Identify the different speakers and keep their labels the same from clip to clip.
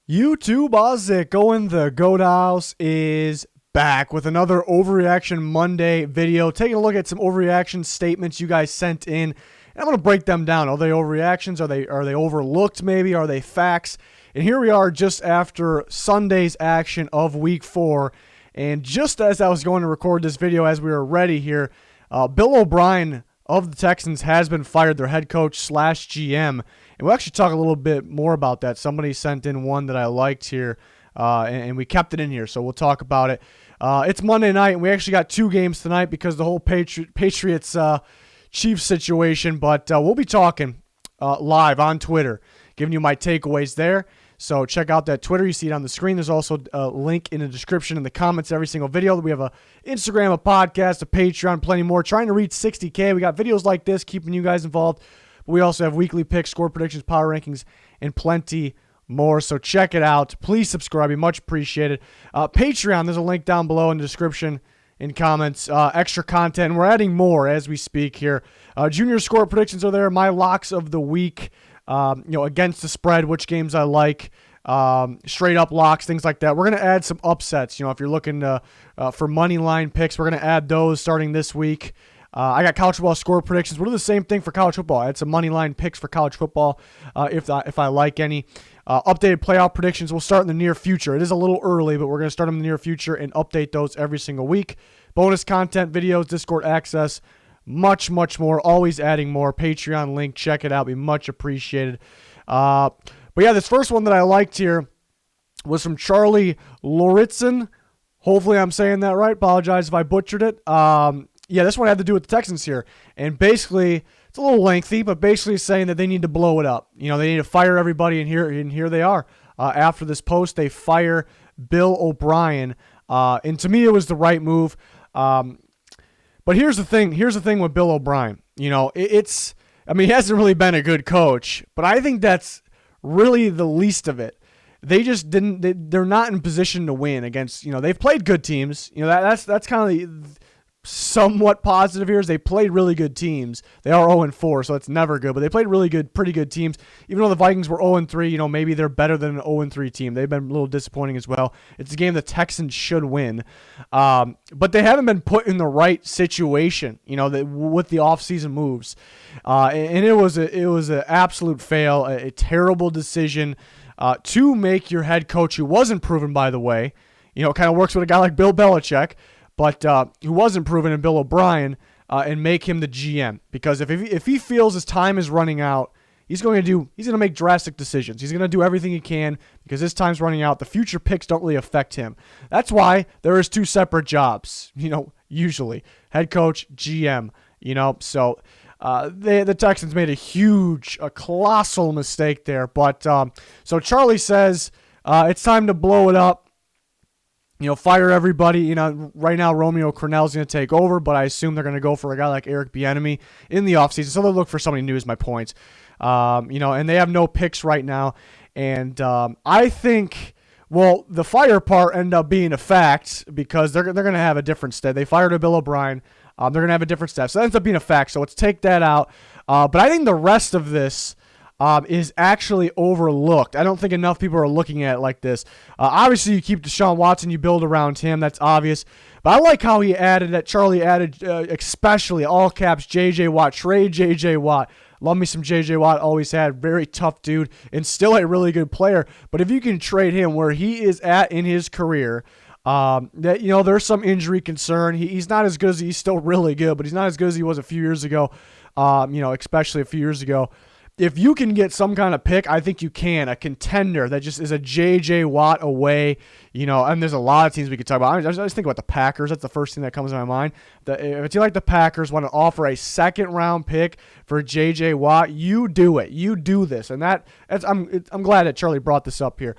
Speaker 1: YouTube, how's it going? The Goat House is back with another Overreaction Monday video, taking a look at some overreaction statements you guys sent in. And I'm going to break them down. Are they overreactions? Are they overlooked maybe? Are they facts? And here we are just after Sunday's action of Week 4. And just as I was going to record this video, as we were ready here, Bill O'Brien of the Texans has been fired, their head coach / GM. And we'll actually talk a little bit more about that. Somebody sent in one that I liked here, and we kept it in here, so we'll talk about it. It's Monday night, and we actually got two games tonight because of the whole Patriots Chiefs situation, but we'll be talking live on Twitter, giving you my takeaways there. So check out that Twitter. You see it on the screen. There's also a link in the description in the comments every single video. We have a Instagram, a podcast, a Patreon, plenty more. Trying to reach 60K. We got videos like this, keeping you guys involved. We also have weekly picks, score predictions, power rankings, and plenty more. So check it out. Please subscribe. Be much appreciated. Patreon, there's a link down below in the description and comments. Extra content. We're adding more as we speak here. Junior score predictions are there. My locks of the week. Against the spread, which games I like. Straight up locks, things like that. We're going to add some upsets. If you're looking for money line picks, we're going to add those starting this week. I got college football score predictions. We'll do the same thing for college football. I had some money line picks for college football if I like any. Updated playoff predictions will start in the near future. It is a little early, but we're going to start them in the near future and update those every single week. Bonus content, videos, Discord access, much, much more. Always adding more. Patreon link. Check it out. Be much appreciated. But yeah, this first one that I liked here was from Charlie Loritzen. Hopefully I'm saying that right. Apologize if I butchered it. Yeah, this one had to do with the Texans here. And basically, it's a little lengthy, but basically saying that they need to blow it up. They need to fire everybody, and here they are. After this post, they fire Bill O'Brien. And to me, it was the right move. But here's the thing. Here's the thing with Bill O'Brien. He hasn't really been a good coach, but I think that's really the least of it. They just didn't. They're not in position to win against. They've played good teams. That's kind of the somewhat positive here is they played really good teams. They are 0-4, so it's never good, but they played pretty good teams. Even though the Vikings were 0-3, maybe they're better than an 0-3 team. They've been a little disappointing as well. It's a game the Texans should win. But they haven't been put in the right situation, with the offseason moves. And it was an absolute fail, a terrible decision to make your head coach, who wasn't proven, by the way. It kind of works with a guy like Bill Belichick, but who wasn't proven in Bill O'Brien, and make him the GM. Because if he feels his time is running out, he's going to make drastic decisions. He's going to do everything he can because his time's running out. The future picks don't really affect him. That's why there is two separate jobs, usually. Head coach, GM, So the Texans made a colossal mistake there. But so Charlie says it's time to blow it up. Fire everybody. Right now Romeo Crennel's going to take over, but I assume they're going to go for a guy like Eric Bieniemy in the offseason. So they'll look for somebody new is my point. And they have no picks right now. And I think, the fire part ended up being a fact because they're going to have a different staff. They fired a Bill O'Brien. They're going to have a different staff. So that ends up being a fact. So let's take that out. But I think the rest of this is actually overlooked. I don't think enough people are looking at it like this. Obviously, you keep Deshaun Watson, you build around him. That's obvious. But I like how Charlie added, especially all caps, J.J. Watt. Trade J.J. Watt. Love me some J.J. Watt. Always had. Very tough dude and still a really good player. But if you can trade him where he is at in his career, there's some injury concern. He's not as good as he's still really good, but he's not as good as he was a few years ago. Especially a few years ago. If you can get some kind of pick, I think you can. A contender that just is a J.J. Watt away, and there's a lot of teams we could talk about. I just think about the Packers. That's the first thing that comes to my mind. If a team like the Packers want to offer a second-round pick for J.J. Watt, you do it. You do this. And I'm glad that Charlie brought this up here.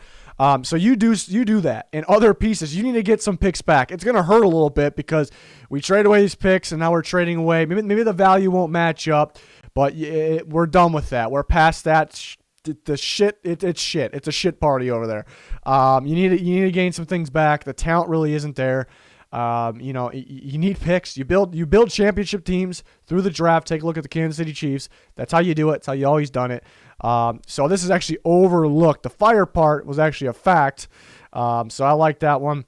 Speaker 1: So you do that. And other pieces, you need to get some picks back. It's going to hurt a little bit because we trade away these picks, and now we're trading away. Maybe the value won't match up. But we're done with that. We're past that. It's shit. It's a shit party over there. You need to gain some things back. The talent really isn't there. You need picks. You build championship teams through the draft. Take a look at the Kansas City Chiefs. That's how you do it. That's how you always done it. So this is actually overlooked. The fire part was actually a fact. So I like that one.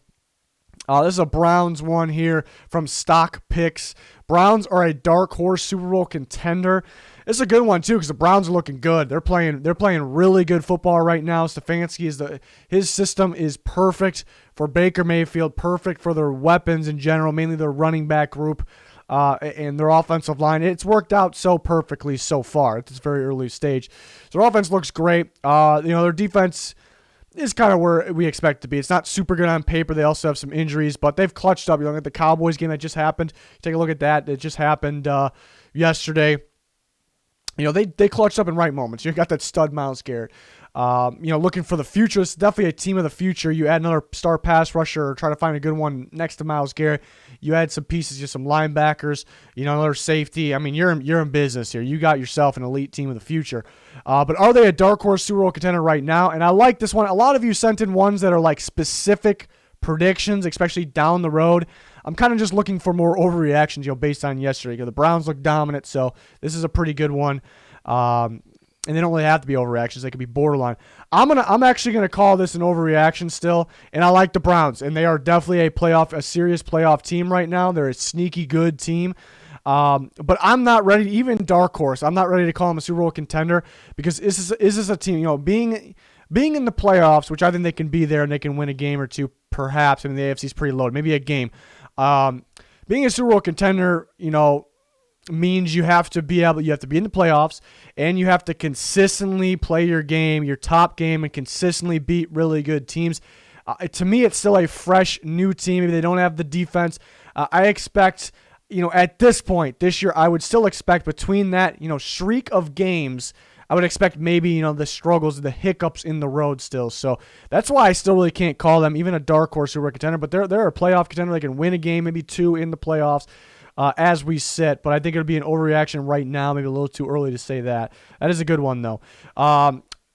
Speaker 1: This is a Browns one here from Stock Picks. Browns are a dark horse Super Bowl contender. It's a good one too because the Browns are looking good. They're playing really good football right now. Stefanski his system is perfect for Baker Mayfield, perfect for their weapons in general, mainly their running back group and their offensive line. It's worked out so perfectly so far at this very early stage. So their offense looks great. Their defense is kind of where we expect it to be. It's not super good on paper. They also have some injuries, but they've clutched up. You look at the Cowboys game that just happened. Take a look at that. It just happened yesterday. They clutched up in right moments. You got that stud Myles Garrett. Looking for the future. It's definitely a team of the future. You add another star pass rusher or try to find a good one next to Myles Garrett. You add some pieces, just some linebackers, another safety. I mean, you're in business here. You got yourself an elite team of the future. But are they a dark horse Super Bowl contender right now? And I like this one. A lot of you sent in ones that are like specific predictions, especially down the road. I'm kind of just looking for more overreactions, based on yesterday. Because the Browns look dominant, so this is a pretty good one. And they don't really have to be overreactions. They could be borderline. I'm actually gonna call this an overreaction still, and I like the Browns, and they are definitely a serious playoff team right now. They're a sneaky good team. But I'm not ready to, even dark horse. I'm not ready to call them a Super Bowl contender because is this a team, being in the playoffs, which I think they can be there and they can win a game or two, perhaps. I mean, the AFC is pretty loaded, maybe a game. Being a Super Bowl contender, means you have to be in the playoffs and you have to consistently play your game, your top game, and consistently beat really good teams. To me, it's still a fresh, new team. Maybe they don't have the defense. I expect, at this point this year, I would still expect between that, streak of games, I would expect maybe, the struggles, the hiccups in the road still. So that's why I still really can't call them even a dark horse Super Bowl contender, but they're a playoff contender. They can win a game, maybe two in the playoffs. As we sit, but I think it would be an overreaction right now. Maybe a little too early to say that. That is a good one, though.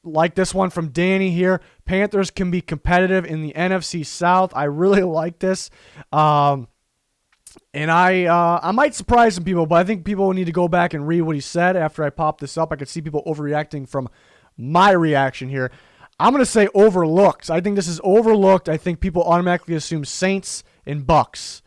Speaker 1: Like this one from Danny here. Panthers can be competitive in the NFC South. I really like this. And I might surprise some people, but I think people need to go back and read what he said after I pop this up. I could see people overreacting from my reaction here. I'm going to say overlooked. I think this is overlooked. I think people automatically assume Saints and Bucks.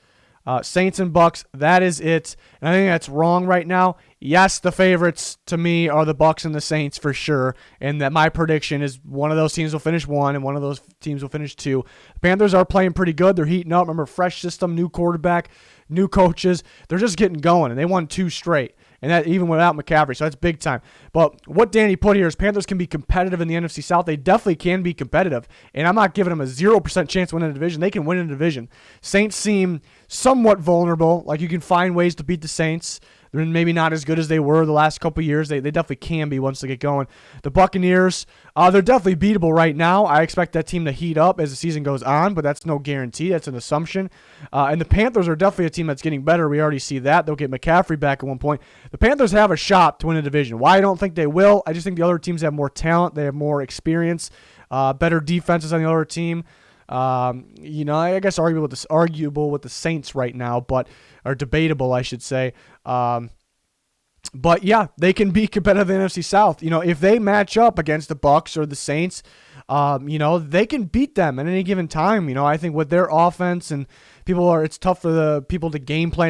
Speaker 1: Saints and Bucks, that is it. And I think that's wrong right now. Yes, the favorites to me are the Bucks and the Saints for sure. And that my prediction is one of those teams will finish 1 and one of those teams will finish 2. The Panthers are playing pretty good. They're heating up. Remember, fresh system, new quarterback, new coaches. They're just getting going, and they won 2 straight. And that even without McCaffrey, so that's big time. But what Danny put here is Panthers can be competitive in the NFC South. They definitely can be competitive. And I'm not giving them a 0% chance to win a division. They can win a division. Saints seem somewhat vulnerable. Like, you can find ways to beat the Saints. They're maybe not as good as they were the last couple of years. They definitely can be once they get going. The Buccaneers, they're definitely beatable right now. I expect that team to heat up as the season goes on, but that's no guarantee. That's an assumption. And the Panthers are definitely a team that's getting better. We already see that. They'll get McCaffrey back at one point. The Panthers have a shot to win a division. Why I don't think they will? I just think the other teams have more talent. They have more experience, better defenses on the other team. I guess arguable with the Saints right now, or debatable, I should say. But yeah, they can be competitive in the NFC South. If they match up against the Bucks or the Saints, they can beat them at any given time. I think with their offense and it's tough for the people to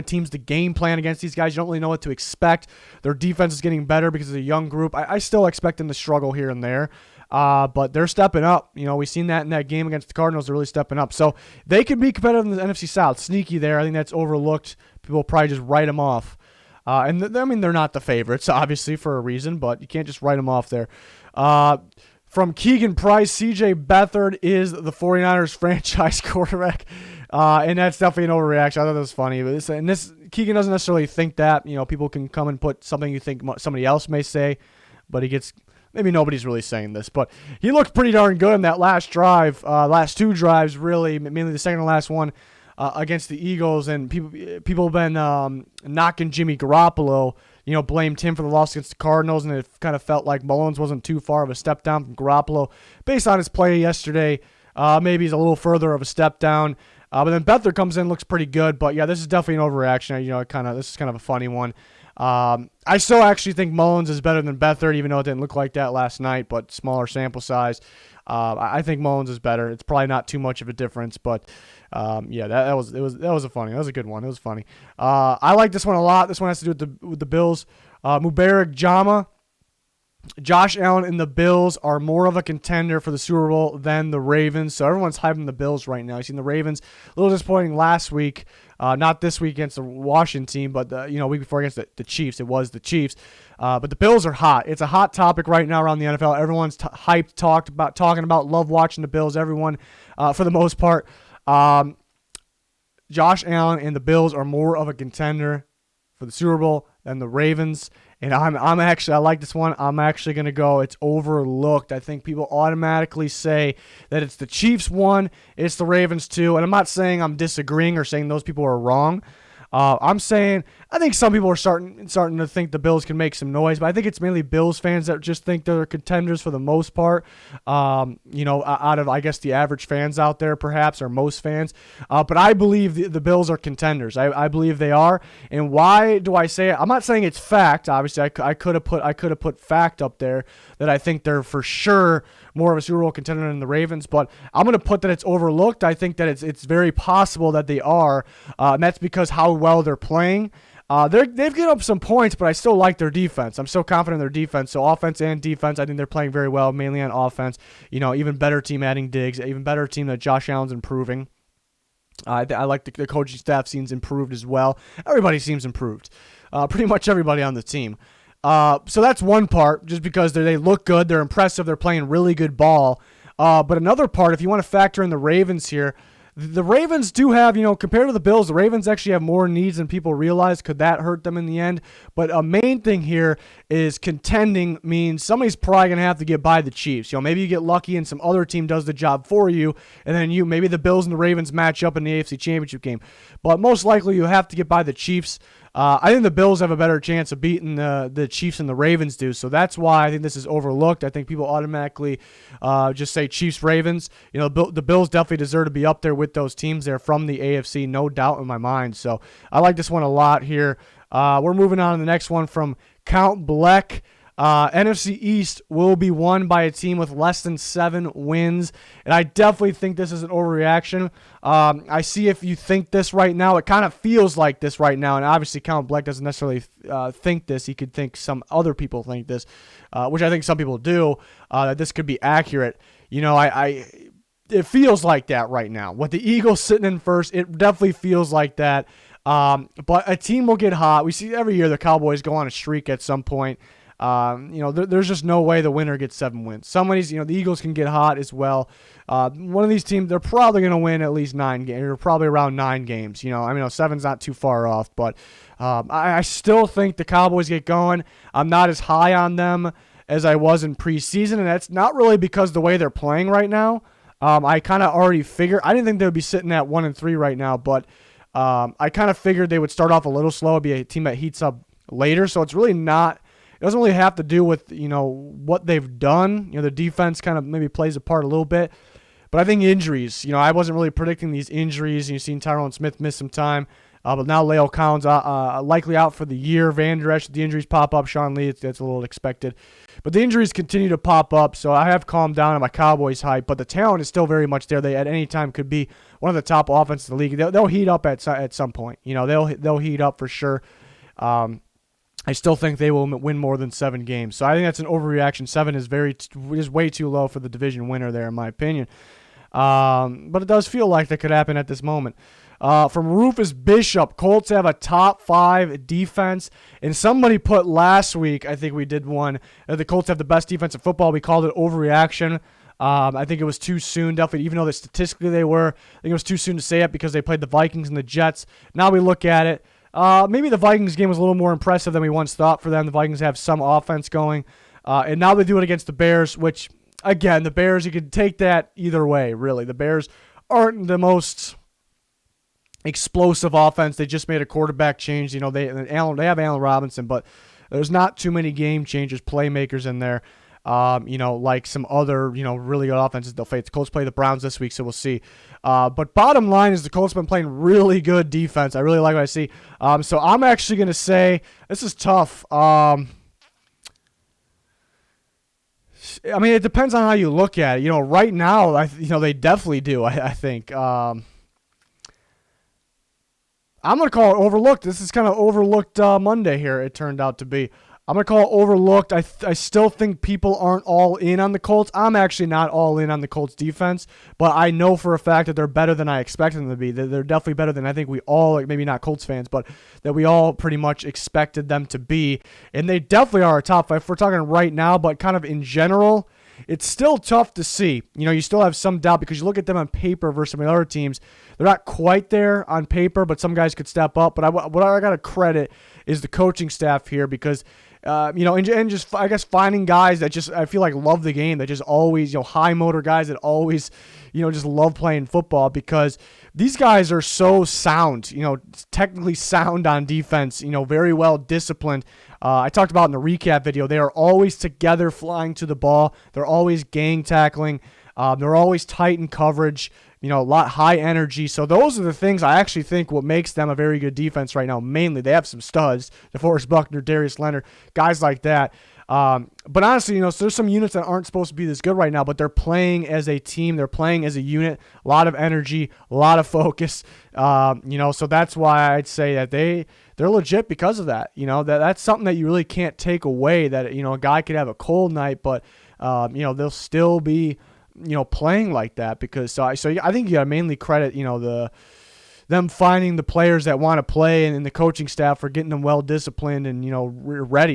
Speaker 1: teams to game plan against these guys. You don't really know what to expect. Their defense is getting better because of a young group. I still expect them to struggle here and there. But they're stepping up. We've seen that in that game against the Cardinals. They're really stepping up. So they could be competitive in the NFC South. Sneaky there. I think that's overlooked. People probably just write them off. They're not the favorites, obviously, for a reason, but you can't just write them off there. From Keegan Price, C.J. Beathard is the 49ers franchise quarterback. And that's definitely an overreaction. I thought that was funny. But Keegan doesn't necessarily think that. People can come and put something you think somebody else may say, but maybe nobody's really saying this, but he looked pretty darn good in that last drive, last 2 drives, really, mainly the second and last one against the Eagles. And people have been knocking Jimmy Garoppolo, blamed him for the loss against the Cardinals, and it kind of felt like Mullins wasn't too far of a step down from Garoppolo. Based on his play yesterday, maybe he's a little further of a step down. But then Beathard comes in, looks pretty good. But yeah, this is definitely an overreaction. This is kind of a funny one. I still actually think Mullins is better than Beathard, even though it didn't look like that last night, but smaller sample size. I think Mullins is better. It's probably not too much of a difference, but yeah, that was a good one. It was funny. I like this one a lot. This one has to do with the Bills. Mubarak Jama. Josh Allen and the Bills are more of a contender for the Super Bowl than the Ravens. So everyone's hyping the Bills right now. You've seen the Ravens a little disappointing last week. Not this week against the Washington team, but week before against the Chiefs. It was the Chiefs. But the Bills are hot. It's a hot topic right now around the NFL. Everyone's hyped, talking about, love watching the Bills. Everyone, for the most part. Josh Allen and the Bills are more of a contender for the Super Bowl than the Ravens. And I like this one. I'm actually going to go, it's overlooked. I think people automatically say that it's the Chiefs 1, it's the Ravens 2. And I'm not saying I'm disagreeing or saying those people are wrong. I'm saying I think some people are starting to think the Bills can make some noise, but I think it's mainly Bills fans that just think they're contenders for the most part. Out of, I guess, the average fans out there, perhaps, or most fans. But I believe the Bills are contenders. I believe they are. And why do I say it? I'm not saying it's fact. Obviously, I could have put fact up there that I think they're for sure more of a Super Bowl contender than the Ravens, but I'm going to put that it's overlooked. I think that it's very possible that they are, and that's because how well they're playing. They've given up some points, but I still like their defense. I'm so confident in their defense. So offense and defense, I think they're playing very well, mainly on offense. Even better team adding Diggs, even better team that Josh Allen's improving. I like the coaching staff seems improved as well. Everybody seems improved. Pretty much everybody on the team. So that's one part, just because they look good, they're impressive, they're playing really good ball. But another part, if you want to factor in the Ravens here, the Ravens do have, compared to the Bills, the Ravens actually have more needs than people realize. Could that hurt them in the end? But a main thing here is contending means somebody's probably going to have to get by the Chiefs. Maybe you get lucky and some other team does the job for you, and then maybe the Bills and the Ravens match up in the AFC Championship game. But most likely you have to get by the Chiefs. I think the Bills have a better chance of beating the Chiefs than the Ravens do, so that's why I think this is overlooked. I think people automatically just say Chiefs-Ravens. The Bills definitely deserve to be up there with those teams. They're from the AFC, no doubt in my mind. So I like this one a lot here. We're moving on to the next one from Count Bleck. NFC East will be won by a team with less than 7 wins, and I definitely think this is an overreaction. I see if you think this right now, it kind of feels like this right now, and obviously Count Bleck doesn't necessarily think this. He could think some other people think this, which I think some people do, that this could be accurate. It feels like that right now. With the Eagles sitting in first, it definitely feels like that. But a team will get hot. We see every year the Cowboys go on a streak at some point. There's just no way the winner gets 7 wins. Somebody's, the Eagles can get hot as well. One of these teams, they're probably going to win at least 9 games, or probably around 9 games. 7's not too far off, but I still think the Cowboys get going. I'm not as high on them as I was in preseason, and that's not really because of the way they're playing right now. I kind of already figured, I didn't think they would be sitting at 1-3 right now, but I kind of figured they would start off a little slow, be a team that heats up later, so it's really not. It doesn't really have to do with, what they've done. The defense kind of maybe plays a part a little bit. But I think injuries, I wasn't really predicting these injuries. You've seen Tyrone Smith miss some time. But now Leo Collins likely out for the year. Van Der Esch, the injuries pop up. Sean Lee, that's a little expected. But the injuries continue to pop up, so I have calmed down on my Cowboys hype. But the talent is still very much there. They at any time could be one of the top offenses in the league. They'll heat up at some point. They'll heat up for sure. I still think they will win more than 7 games. So I think that's an overreaction. 7 is way too low for the division winner there, in my opinion. But it does feel like that could happen at this moment. From Rufus Bishop, Colts have a top 5 defense. And somebody put last week, I think we did one, the Colts have the best defense in football. We called it overreaction. I think it was too soon, definitely, even though statistically they were. I think it was too soon to say it because they played the Vikings and the Jets. Now we look at it. Maybe the Vikings game was a little more impressive than we once thought for them. The Vikings have some offense going. And now they do it against the Bears, which, again, the Bears, you could take that either way, really. The Bears aren't the most explosive offense. They just made a quarterback change. They have Allen Robinson, but there's not too many game changers, playmakers in there. like some other, really good offenses they'll face. The Colts play the Browns this week, so we'll see. But bottom line is the Colts have been playing really good defense. I really like what I see. So I'm actually going to say this is tough. I mean, it depends on how you look at it. Right now, they definitely do, I think. I'm going to call it overlooked. This is kind of overlooked Monday here, it turned out to be. I'm going to call it overlooked. I still think people aren't all in on the Colts. I'm actually not all in on the Colts defense, but I know for a fact that they're better than I expected them to be. They're definitely better than I think we all, like maybe not Colts fans, but that we all pretty much expected them to be. And they definitely are a top five if we're talking right now, but kind of in general, it's still tough to see. You still have some doubt because you look at them on paper versus some of the other teams. They're not quite there on paper, but some guys could step up. But what I got to credit is the coaching staff here because and just, I guess, finding guys that just, I feel like, love the game, that just always, high motor guys that always, just love playing football because these guys are so sound, technically sound on defense, very well disciplined. I talked about in the recap video, they are always together flying to the ball. They're always gang tackling. They're always tight in coverage. A lot high energy. So those are the things I actually think what makes them a very good defense right now. Mainly, they have some studs, DeForest Buckner, Darius Leonard, guys like that. But honestly, so there's some units that aren't supposed to be this good right now, but they're playing as a team. They're playing as a unit. A lot of energy, a lot of focus. So that's why I'd say that they're legit because of that. That's something that you really can't take away. That a guy could have a cold night, but they'll still be playing like that because I think you got to mainly credit them finding the players that want to play and the coaching staff for getting them well disciplined and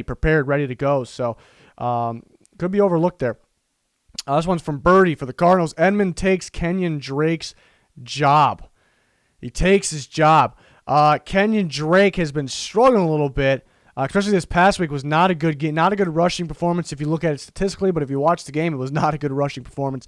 Speaker 1: prepared, ready to go. So could be overlooked there. This one's from Birdie for the Cardinals. Edmund takes Kenyon Drake's job. He takes his job. Kenyon Drake has been struggling a little bit. Especially this past week was not a good game, not a good rushing performance if you look at it statistically, but if you watch the game, it was not a good rushing performance.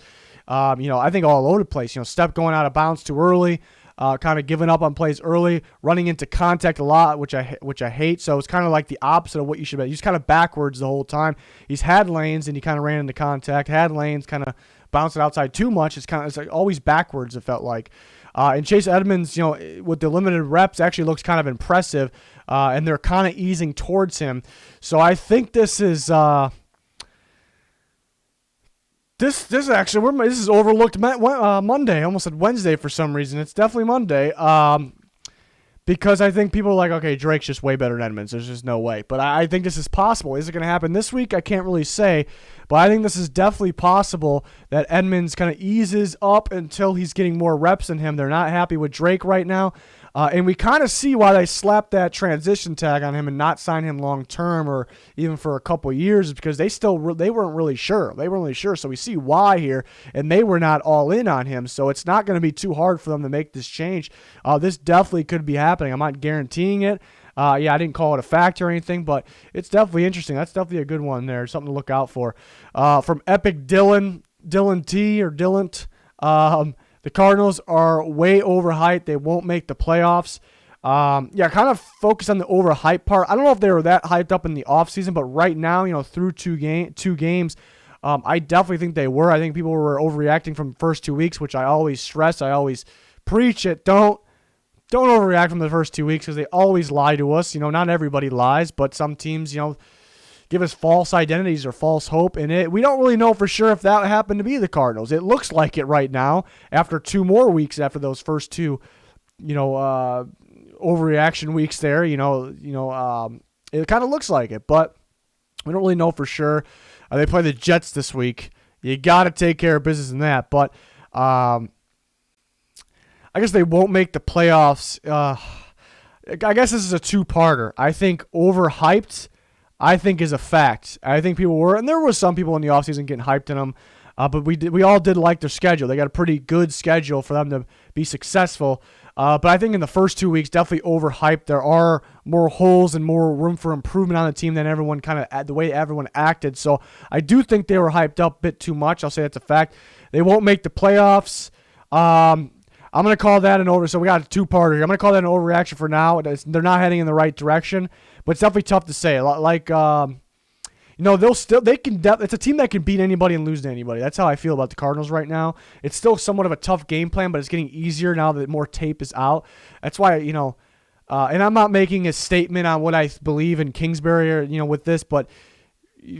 Speaker 1: I think all over the place. Step going out of bounds too early, kind of giving up on plays early, running into contact a lot, which I hate. So it's kind of like the opposite of what you should be. He's kind of backwards the whole time. He's had lanes and he kind of ran into contact. Had lanes, kind of bounced it outside too much. It's like always backwards. It felt like. And Chase Edmonds, with the limited reps, actually looks kind of impressive, and they're kind of easing towards him. So I think this is this is overlooked Monday. I almost said Wednesday for some reason. It's definitely Monday. Because I think people are like, okay, Drake's just way better than Edmonds. There's just no way. But I think this is possible. Is it going to happen this week? I can't really say. But I think this is definitely possible that Edmonds kind of eases up until he's getting more reps than him. They're not happy with Drake right now. And we kind of see why they slapped that transition tag on him and not sign him long term or even for a couple of years because they weren't really sure. They weren't really sure. So we see why here, and they were not all in on him. So it's not going to be too hard for them to make this change. This definitely could be happening. I'm not guaranteeing it. I didn't call it a fact or anything, but it's definitely interesting. That's definitely a good one there. Something to look out for. From Epic Dylan T or Dylan. The Cardinals are way overhyped. They won't make the playoffs. Kind of focus on the overhyped part. I don't know if they were that hyped up in the offseason, but right now, through two games, I definitely think they were. I think people were overreacting from the first 2 weeks, which I always stress. I always preach it. Don't overreact from the first 2 weeks because they always lie to us. Not everybody lies, but some teams, give us false identities or false hope. And we don't really know for sure if that happened to be the Cardinals. It looks like it right now after 2 more weeks after those first 2, overreaction weeks there. It kind of looks like it, but we don't really know for sure. They play the Jets this week. You got to take care of business in that. But I guess they won't make the playoffs. I guess this is a two-parter. I think overhyped, I think, is a fact. I think people were, and there were some people in the offseason getting hyped in them, but we all did like their schedule. They got a pretty good schedule for them to be successful. But I think in the first 2 weeks, definitely overhyped. There are more holes and more room for improvement on the team than everyone the way everyone acted. So I do think they were hyped up a bit too much. I'll say that's a fact. They won't make the playoffs. I'm going to call that an over. So we got a two-parter here. I'm going to call that an overreaction for now. They're not heading in the right direction, but it's definitely tough to say. Like, It's a team that can beat anybody and lose to anybody. That's how I feel about the Cardinals right now. It's still somewhat of a tough game plan, but it's getting easier now that more tape is out. That's why, and I'm not making a statement on what I believe in Kingsbury or, with this, but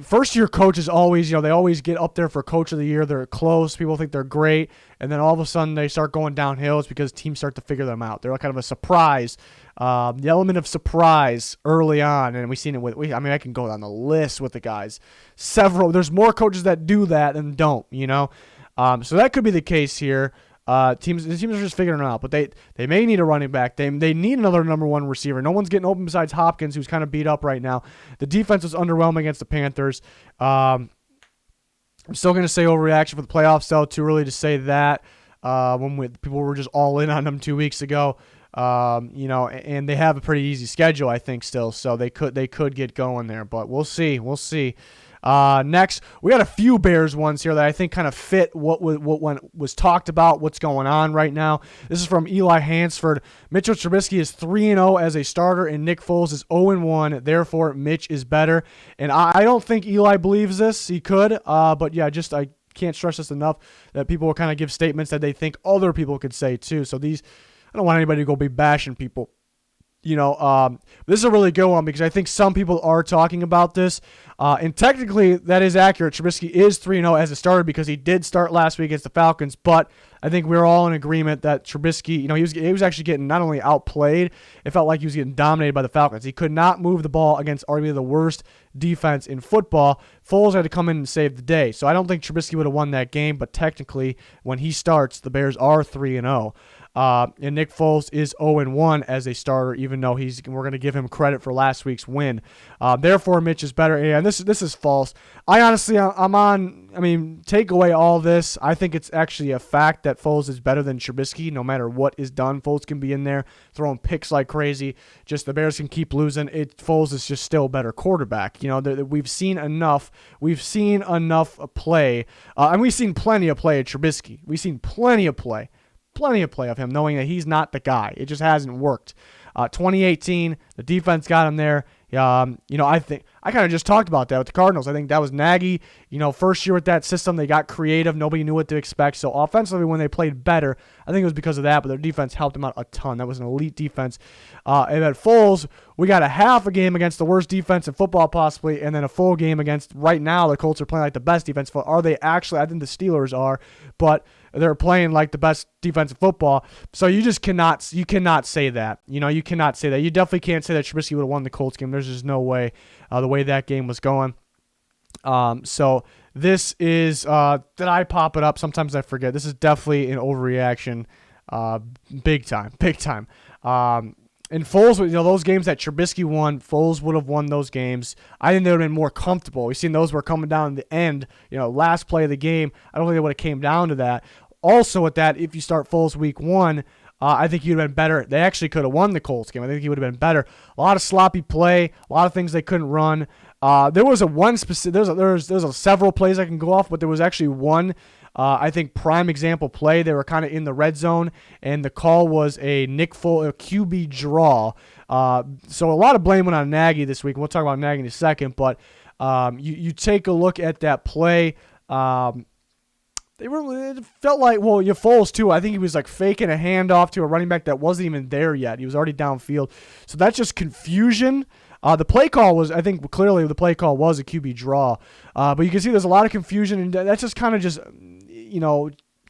Speaker 1: first-year coaches always, they always get up there for Coach of the Year. They're close. People think they're great. And then all of a sudden they start going downhill. It's because teams start to figure them out. They're kind of a surprise, the element of surprise early on. And we've seen it I can go down the list with the guys. There's more coaches that do that than don't, So that could be the case here. The teams are just figuring it out, but they may need a running back. They need another number one receiver. No one's getting open besides Hopkins, who's kind of beat up right now. The defense was underwhelming against the Panthers. I'm still going to say overreaction for the playoffs, though. Too early to say that. People were just all in on them 2 weeks ago. And they have a pretty easy schedule, I think, still. So they could get going there, but we'll see. Next, we got a few Bears ones here that I think kind of fit what was talked about, what's going on right now. This is from Eli Hansford. Mitchell Trubisky is 3-0 as a starter, and Nick Foles is 0-1. Therefore, Mitch is better. And I don't think Eli believes this. He could, but yeah, I can't stress this enough that people will kind of give statements that they think other people could say too. So I don't want anybody to go be bashing people. This is a really good one because I think some people are talking about this. And technically, that is accurate. Trubisky is 3-0 as a starter because he did start last week against the Falcons. But I think we're all in agreement that Trubisky, he was actually getting not only outplayed, it felt like he was getting dominated by the Falcons. He could not move the ball against arguably the worst defense in football. Foles had to come in and save the day. So I don't think Trubisky would have won that game. But technically, when he starts, the Bears are 3-0. And Nick Foles is 0-1 as a starter, even though we're going to give him credit for last week's win. Therefore, Mitch is better. And this is false. I honestly, take away all this. I think it's actually a fact that Foles is better than Trubisky no matter what is done. Foles can be in there throwing picks like crazy. Just the Bears can keep losing. Foles is just still a better quarterback. We've seen enough. We've seen enough play. And we've seen plenty of play at Trubisky. We've seen plenty of play of him, knowing that he's not the guy. It just hasn't worked. 2018, the defense got him there. I think I kind of just talked about that with the Cardinals. I think that was Nagy. First year with that system, they got creative. Nobody knew what to expect. So offensively, when they played better, I think it was because of that. But their defense helped them out a ton. That was an elite defense. And at Foles, we got a half a game against the worst defense in football possibly, and then a full game against, right now, the Colts are playing like the best defense. Are they actually? I think the Steelers are, but they're playing like the best defensive football. So you cannot say that. You cannot say that. You definitely can't say that Trubisky would have won the Colts game. There's just no way, the way that game was going. So this is, did I pop it up? Sometimes I forget. This is definitely an overreaction, big time. And Foles, those games that Trubisky won, Foles would have won those games. I think they would have been more comfortable. We've seen those were coming down in the end, last play of the game. I don't think it would have came down to that. Also with that, if you start Foles week 1, I think he would have been better. They actually could have won the Colts game. I think he would have been better. A lot of sloppy play, a lot of things they couldn't run. There was several plays I can go off, but there was actually one, I think, prime example play. They were kind of in the red zone, and the call was a Nick Foles QB draw. So a lot of blame went on Nagy this week. We'll talk about Nagy in a second, but you take a look at that play. It felt like, Foles too. I think he was like faking a handoff to a running back that wasn't even there yet. He was already downfield. So that's just confusion. The play call was, I think clearly the play call was a QB draw. But you can see there's a lot of confusion, and that's just kind of just,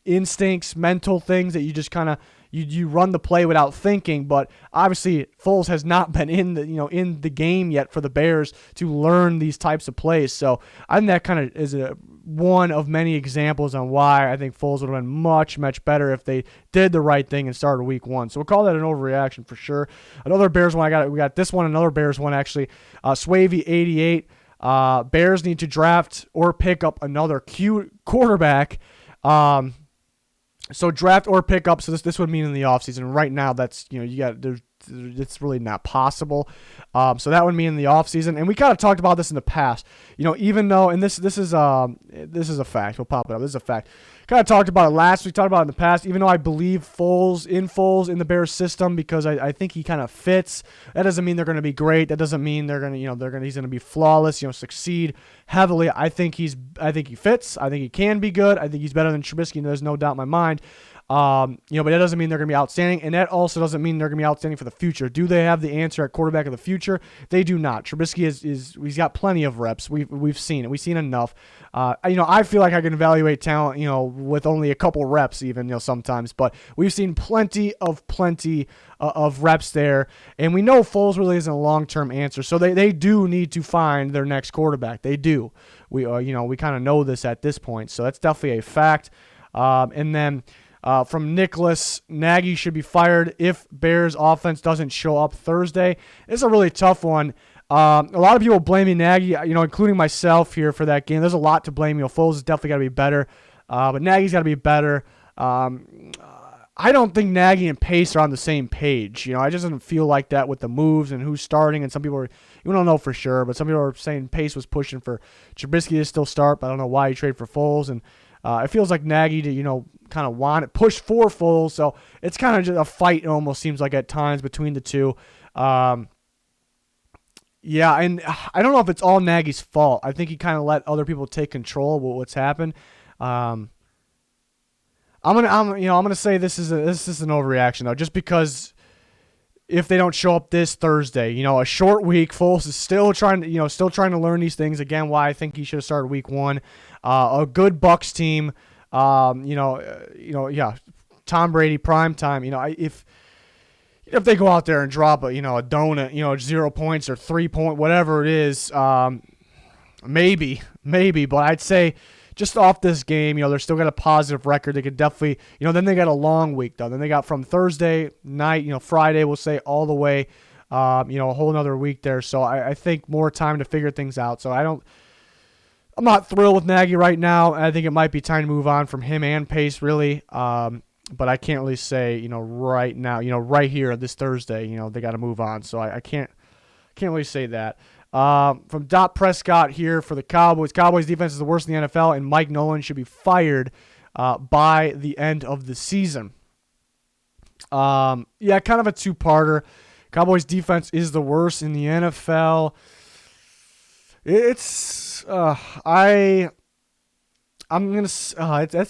Speaker 1: instincts, mental things that you just kind of, you run the play without thinking. But obviously Foles has not been in the game yet for the Bears to learn these types of plays. So I think that kind of is one of many examples on why I think Foles would have been much, much better if they did the right thing and started week 1. So we'll call that an overreaction for sure. Another Bears one, we got this one, another Bears one actually. Swavey 88. Bears need to draft or pick up another quarterback. So draft or pick up. So this would mean in the offseason. Right now, that's it's really not possible. So that would mean in the offseason. And we kind of talked about this in the past. Even though, and this is a fact. We'll pop it up. This is a fact. kind of talked about it last week, talked about it in the past. Even though I believe Foles in the Bears system because I think he kind of fits. That doesn't mean they're going to be great. That doesn't mean he's going to be flawless, succeed heavily. I think he fits. I think he can be good. I think he's better than Trubisky, and there's no doubt in my mind. But that doesn't mean they're going to be outstanding, and that also doesn't mean they're going to be outstanding for the future. Do they have the answer at quarterback of the future? They do not. Trubisky he's got plenty of reps. We've seen it. We've seen enough. I feel like I can evaluate talent, with only a couple reps even, sometimes, but we've seen plenty of reps there, and we know Foles really isn't a long-term answer, so they do need to find their next quarterback. They do. We kind of know this at this point, so that's definitely a fact. And then from Nicholas, Nagy should be fired if Bears offense doesn't show up Thursday. It's a really tough one. A lot of people blaming Nagy, including myself here for that game. There's a lot to blame. Foles has definitely got to be better, but Nagy's got to be better. I don't think Nagy and Pace are on the same page. I just don't feel like that with the moves and who's starting. And some people you don't know for sure, but some people are saying Pace was pushing for Trubisky to still start, but I don't know why he traded for Foles. And it feels like Nagy to, kind of push for Foles. So it's kind of just a fight, it almost seems like at times between the two. Yeah, and I don't know if it's all Nagy's fault. I think he kind of let other people take control of what's happened. I'm gonna say this is an overreaction though, just because if they don't show up this Thursday, a short week, Foles is still trying to learn these things again. Why I think he should have started week 1. A good Bucs team, Tom Brady prime time. If they go out there and drop a donut, 0 points or 3 point, whatever it is, maybe, but I'd say just off this game, they're still got a positive record. They could definitely, then they got a long week though. Then they got from Thursday night, Friday, we'll say all the way, a whole another week there. So I think more time to figure things out. So I'm not thrilled with Nagy right now. I think it might be time to move on from him and Pace really. But I can't really say, right now, right here this Thursday, they got to move on. So I can't really say that. From Dot Prescott here for the Cowboys. Cowboys defense is the worst in the NFL, and Mike Nolan should be fired by the end of the season. Kind of a two-parter. Cowboys defense is the worst in the NFL. It's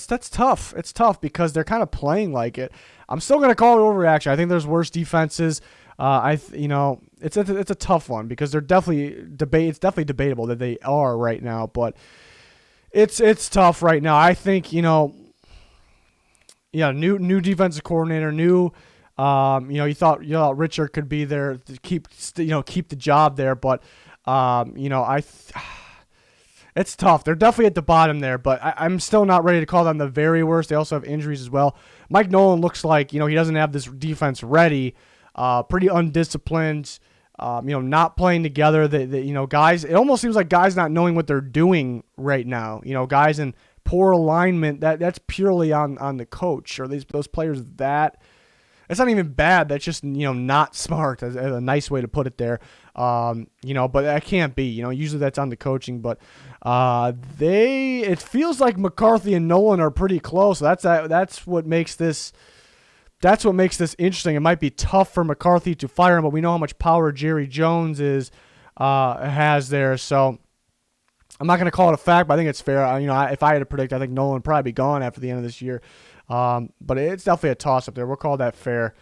Speaker 1: that's tough. It's tough because they're kind of playing like it. I'm still gonna call it overreaction. I think there's worse defenses. It's a tough one because they're it's definitely debatable that they are right now, but it's tough right now. I think new defensive coordinator, you thought Richard could be there to keep the job there, but it's tough. They're definitely at the bottom there, but I'm still not ready to call them the very worst. They also have injuries as well. Mike Nolan looks like, he doesn't have this defense ready, pretty undisciplined, not playing together. Guys, it almost seems like guys not knowing what they're doing right now. Guys in poor alignment, that's purely on the coach or those players that. It's not even bad. That's just, not smart, as a nice way to put it there. But that can't be. Usually that's on the coaching. But it feels like McCarthy and Nolan are pretty close. That's what makes this interesting. It might be tough for McCarthy to fire him, but we know how much power Jerry Jones has there. So I'm not going to call it a fact, but I think it's fair. If I had to predict, I think Nolan would probably be gone after the end of this year. But it's definitely a toss-up there. We'll call that fair.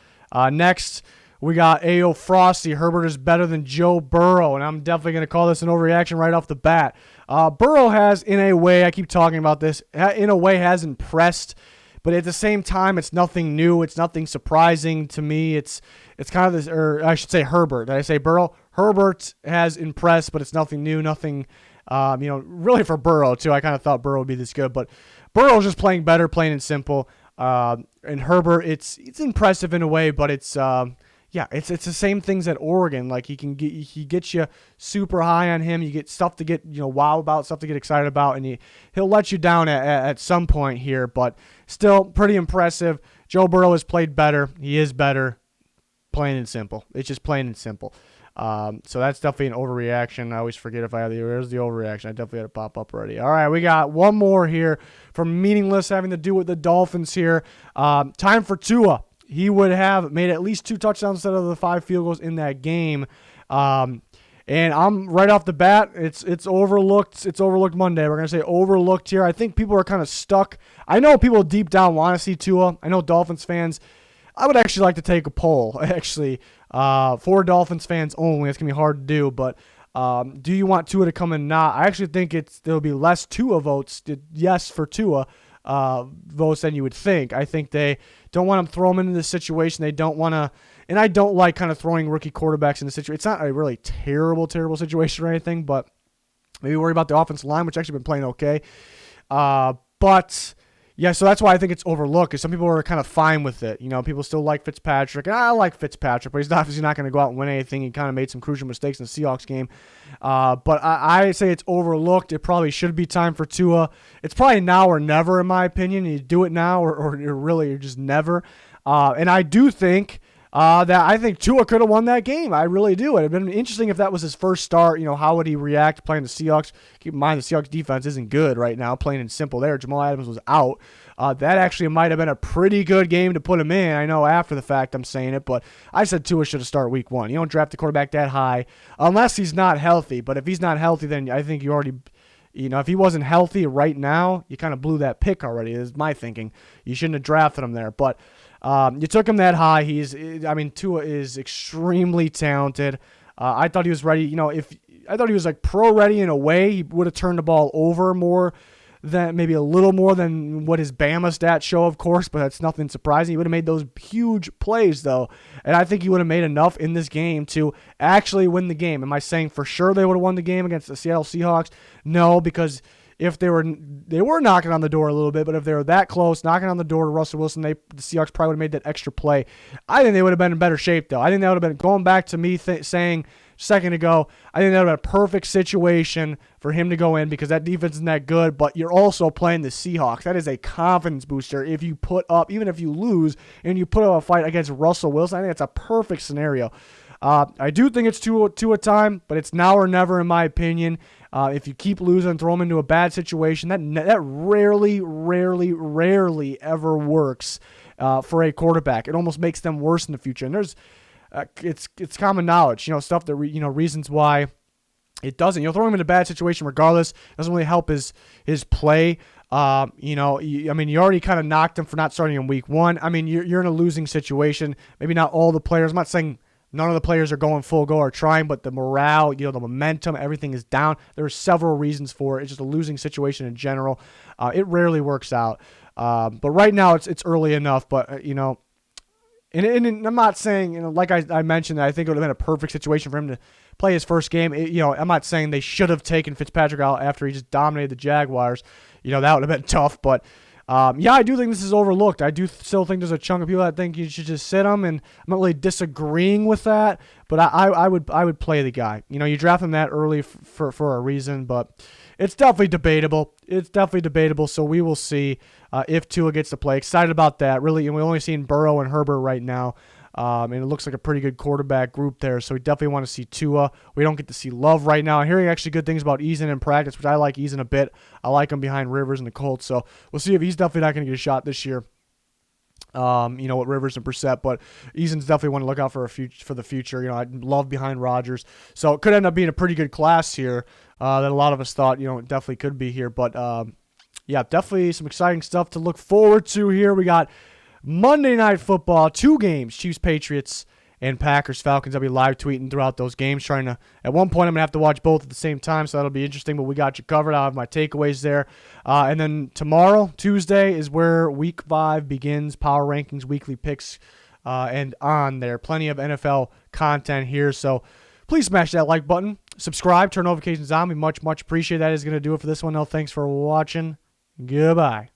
Speaker 1: Next, we got A.O. Frosty. Herbert is better than Joe Burrow, and I'm definitely going to call this an overreaction right off the bat. Burrow has, in a way, I keep talking about this, in a way has impressed, but at the same time, it's nothing new. It's nothing surprising to me. It's kind of this, or I should say Herbert. Did I say Burrow? Herbert has impressed, but it's nothing new, nothing, really for Burrow, too. I kind of thought Burrow would be this good, but Burrow's just playing better, plain and simple. And Herbert, it's impressive in a way, but it's the same things at Oregon. Like he gets you super high on him. You get stuff to get wow about, stuff to get excited about, and he'll let you down at some point here. But still pretty impressive. Joe Burrow has played better. He is better, plain and simple. It's just plain and simple. So that's definitely an overreaction. I always forget if I have there's the overreaction. I definitely had it pop up already. All right, we got one more here from Meaningless having to do with the Dolphins here. Time for Tua. He would have made at least 2 touchdowns instead of the 5 field goals in that game. And I'm right off the bat, it's overlooked. It's overlooked Monday. We're going to say overlooked here. I think people are kind of stuck. I know people deep down want to see Tua. I know Dolphins fans. I would actually like to take a poll, actually, for Dolphins fans only. It's going to be hard to do, but do you want Tua to come in? Not. I actually think there'll be less Tua votes, yes, for Tua votes than you would think. I think they don't want to throw him into this situation. They don't want to, and I don't like kind of throwing rookie quarterbacks in the situation. It's not a really terrible situation or anything, but maybe worry about the offensive line, which actually been playing okay. But yeah, so that's why I think it's overlooked, because some people are kind of fine with it. You know, people still like Fitzpatrick, and I like Fitzpatrick, but he's obviously not going to go out and win anything. He kind of made some crucial mistakes in the Seahawks game. But I say it's overlooked. It probably should be time for Tua. It's probably now or never, in my opinion. You do it now or you're just never. And I do think I think Tua could have won that game. I really do. It would have been interesting if that was his first start. You know, how would he react playing the Seahawks? Keep in mind the Seahawks defense isn't good right now, plain and simple there. Jamal Adams was out. That actually might have been a pretty good game to put him in. I know after the fact I'm saying it, but I said Tua should have started week 1. You don't draft a quarterback that high unless he's not healthy. But if he's not healthy, then I think you already, you know, if he wasn't healthy right now, you kind of blew that pick already, is my thinking. You shouldn't have drafted him there. But you took him that high. Tua is extremely talented. I thought he was ready. You know, I thought he was like pro ready in a way. He would have turned the ball over more than, maybe a little more than what his Bama stats show, of course, but that's nothing surprising. He would have made those huge plays, though, and I think he would have made enough in this game to actually win the game. Am I saying for sure they would have won the game against the Seattle Seahawks? No, because if they were knocking on the door a little bit, but if they were that close, knocking on the door to Russell Wilson, the Seahawks probably would have made that extra play. I think they would have been in better shape, though. I think that would have been, going back to me saying a second ago, I think that would have been a perfect situation for him to go in, because that defense isn't that good, but you're also playing the Seahawks. That is a confidence booster if you put up, even if you lose, and you put up a fight against Russell Wilson. I think it's a perfect scenario. I do think it's Tua time, but it's now or never, in my opinion. If you keep losing, throw them into a bad situation, that rarely ever works for a quarterback. It almost makes them worse in the future. And there's it's common knowledge, you know, stuff that reasons why it doesn't. You'll throw him in a bad situation regardless. It doesn't really help his play. You already kind of knocked him for not starting in week 1. I mean, you're in a losing situation. Maybe not all the players. I'm not saying none of the players are going full go or trying, but the morale, the momentum, everything is down. There are several reasons for it. It's just a losing situation in general. It rarely works out. But right now it's early enough. But and I'm not saying, like I mentioned, that I think it would have been a perfect situation for him to play his first game. I'm not saying they should have taken Fitzpatrick out after he just dominated the Jaguars. That would have been tough. But I do think this is overlooked. I do still think there's a chunk of people that think you should just sit him, and I'm not really disagreeing with that. But I would play the guy. You draft him that early for a reason, but it's definitely debatable. So we will see if Tua gets to play. Excited about that. Really, we're only seeing Burrow and Herbert right now. And it looks like a pretty good quarterback group there, so we definitely want to see Tua. We don't get to see Love right now. I'm hearing actually good things about Eason in practice, which I like Eason a bit. I like him behind Rivers and the Colts, so we'll see if he's definitely not going to get a shot this year. With Rivers and Brissett, but Eason's definitely one to look out for the future. I love behind Rodgers, so it could end up being a pretty good class here that a lot of us thought it definitely could be here. But definitely some exciting stuff to look forward to here. We got Monday Night Football, 2 games, Chiefs, Patriots, and Packers, Falcons. I'll be live tweeting throughout those games, trying to, at one point I'm going to have to watch both at the same time, so that'll be interesting, but we got you covered. I'll have my takeaways there. And then tomorrow, Tuesday, is where Week 5 begins, Power Rankings, weekly picks, and on there. Plenty of NFL content here, so please smash that like button, subscribe, turn notifications on. We much appreciate that. Is going to do it for this one. Thanks for watching. Goodbye.